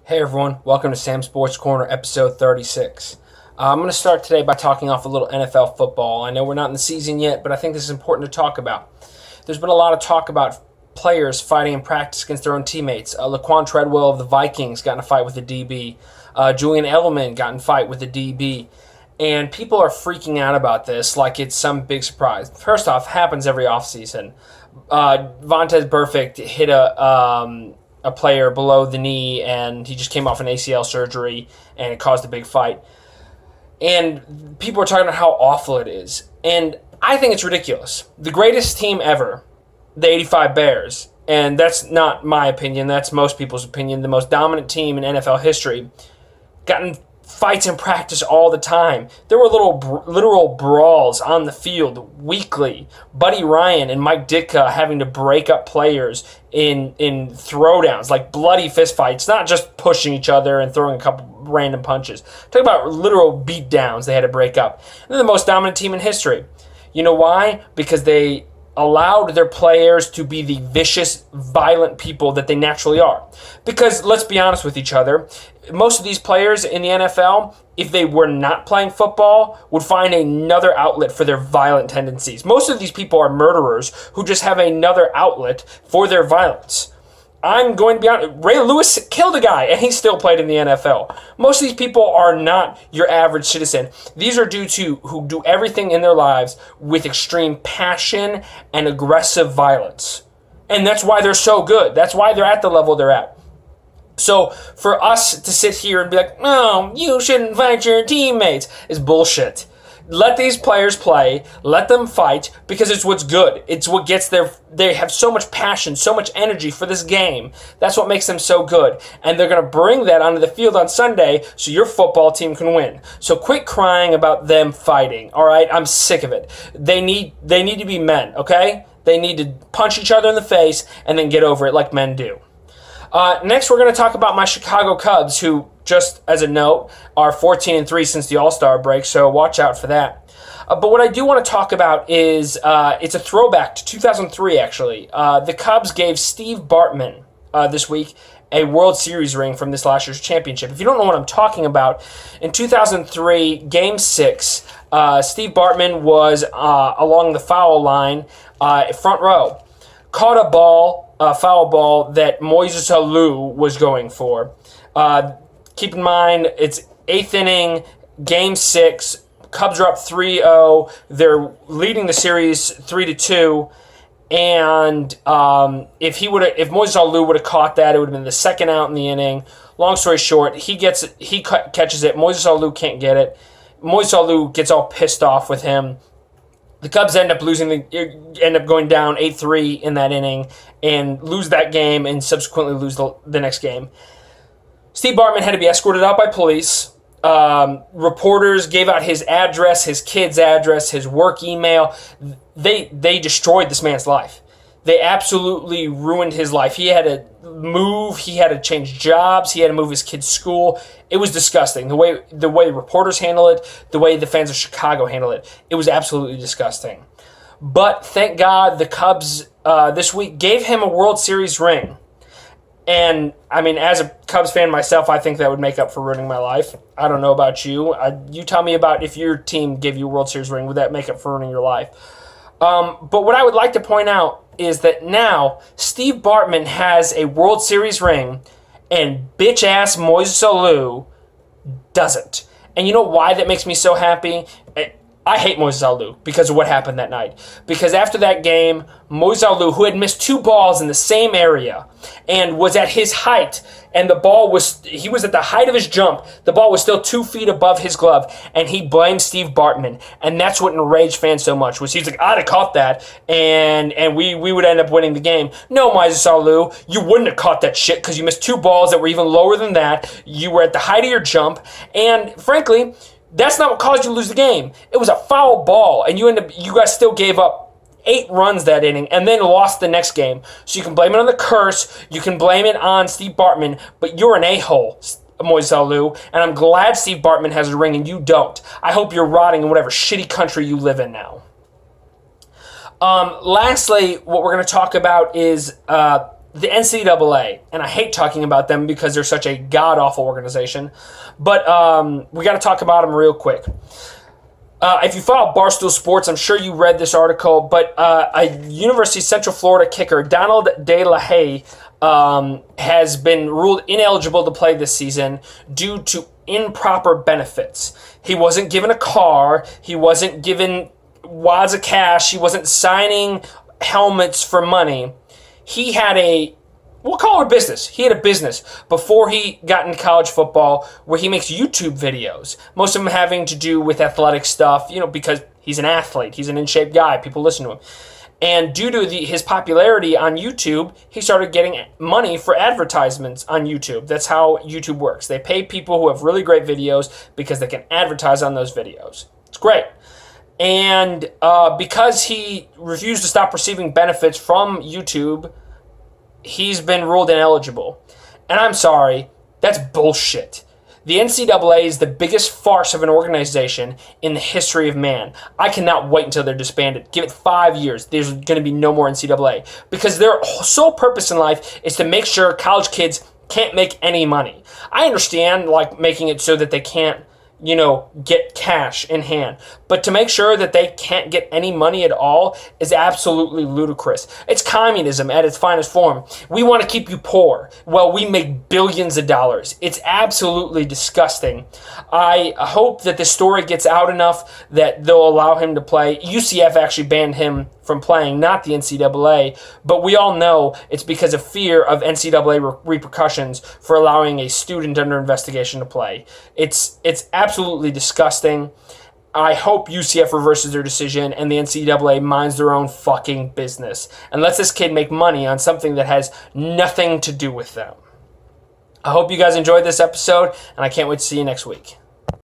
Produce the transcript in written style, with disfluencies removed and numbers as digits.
Hey everyone, welcome to Sam's Sports Corner, episode 36. I'm going to start today by talking off a little NFL football. I know we're not in the season yet, but I think this is important to talk about. There's been a lot of talk about players fighting in practice against their own teammates. Laquan Treadwell of the Vikings got in a fight with a DB. Julian Edelman got in a fight with a DB. And people are freaking out about this like it's some big surprise. First off, it happens every offseason. Vontaze Burfict hit a player below the knee, and he just came off an ACL surgery, and it caused a big fight. And people are talking about how awful it is. And I think it's ridiculous. The greatest team ever, the 85 Bears, and that's not my opinion, that's most people's opinion, the most dominant team in NFL history, got in fights in practice all the time. There were literal brawls on the field weekly. Buddy Ryan and Mike Ditka having to break up players in throwdowns, like bloody fistfights, not just pushing each other and throwing a couple random punches. Talk about literal beatdowns they had to break up. And they're the most dominant team in history. You know why? Because they allowed their players to be the vicious, violent people that they naturally are. Because let's be honest with each other, most of these players in the NFL, if they were not playing football, would find another outlet for their violent tendencies. Most of these people are murderers who just have another outlet for their violence. I'm going to be honest, Ray Lewis killed a guy, and he still played in the NFL. Most of these people are not your average citizen. These are dudes who do everything in their lives with extreme passion and aggressive violence. And that's why they're so good. That's why they're at the level they're at. So for us to sit here and be like, no, you shouldn't fight your teammates, is bullshit. Let these players play, let them fight, because it's what's good. It's what gets they have so much passion, so much energy for this game. That's what makes them so good. And they're going to bring that onto the field on Sunday so your football team can win. So quit crying about them fighting, all right? I'm sick of it. They need to be men, okay? They need to punch each other in the face and then get over it like men do. Next, we're going to talk about my Chicago Cubs, who, just as a note, are 14-3 since the All-Star break, so watch out for that. But what I do want to talk about is it's a throwback to 2003, actually. The Cubs gave Steve Bartman this week a World Series ring from this last year's championship. If you don't know what I'm talking about, in 2003, Game 6, Steve Bartman was along the foul line, front row. Caught a foul ball that Moises Alou was going for. Keep in mind, it's 8th inning, Game 6. Cubs are up 3-0. They're leading the series 3-2. And if Moises Alou would have caught that, it would have been the second out in the inning. Long story short, he catches it. Moises Alou can't get it. Moises Alou gets all pissed off with him. The Cubs end up going down 8-3 in that inning and lose that game and subsequently lose the next game. Steve Bartman had to be escorted out by police. Reporters gave out his address, his kid's address, his work email. They destroyed this man's life. They absolutely ruined his life. He had to move. He had to change jobs. He had to move his kid's school. It was disgusting. The way reporters handle it, the way the fans of Chicago handle it, it was absolutely disgusting. But thank God the Cubs this week gave him a World Series ring. And, I mean, as a Cubs fan myself, I think that would make up for ruining my life. I don't know about you. You tell me about if your team gave you a World Series ring, would that make up for ruining your life? But what I would like to point out is that now Steve Bartman has a World Series ring and bitch-ass Moises Alou doesn't. And you know why that makes me so happy? I hate Moises Alou because of what happened that night. Because after that game, Moises Alou, who had missed 2 balls in the same area and was at his height, and he was at the height of his jump, the ball was still 2 feet above his glove, and he blamed Steve Bartman. And that's what enraged fans so much, was he's like, I'd have caught that, and we would end up winning the game. No, Moises Alou, you wouldn't have caught that shit because you missed 2 balls that were even lower than that. You were at the height of your jump, and frankly, that's not what caused you to lose the game. It was a foul ball, and you guys still gave up 8 runs that inning and then lost the next game. So you can blame it on the curse, you can blame it on Steve Bartman, but you're an a-hole, Moises Alou, and I'm glad Steve Bartman has a ring and you don't. I hope you're rotting in whatever shitty country you live in now. Lastly, what we're going to talk about is the NCAA, and I hate talking about them because they're such a god-awful organization, but we got to talk about them real quick. If you follow Barstool Sports, I'm sure you read this article, but a University of Central Florida kicker, Donald De La Haye, has been ruled ineligible to play this season due to improper benefits. He wasn't given a car, he wasn't given wads of cash, he wasn't signing helmets for money. He had we'll call it a business. He had a business before he got into college football where he makes YouTube videos, most of them having to do with athletic stuff, because he's an athlete. He's an in-shape guy. People listen to him. And due to his popularity on YouTube, he started getting money for advertisements on YouTube. That's how YouTube works. They pay people who have really great videos because they can advertise on those videos. It's great. And because he refused to stop receiving benefits from YouTube, he's been ruled ineligible. And I'm sorry, that's bullshit. The NCAA is the biggest farce of an organization in the history of man. I cannot wait until they're disbanded. Give it 5 years. There's going to be no more NCAA. Because their sole purpose in life is to make sure college kids can't make any money. I understand, making it so that they can't, get cash in hand. But to make sure that they can't get any money at all is absolutely ludicrous. It's communism at its finest form. We want to keep you poor while we make billions of dollars. It's absolutely disgusting. I hope that this story gets out enough that they'll allow him to play. UCF actually banned him from playing, not the NCAA, but we all know it's because of fear of NCAA repercussions for allowing a student under investigation to play. It's absolutely disgusting. I hope UCF reverses their decision and the NCAA minds their own fucking business and lets this kid make money on something that has nothing to do with them. I hope you guys enjoyed this episode, and I can't wait to see you next week.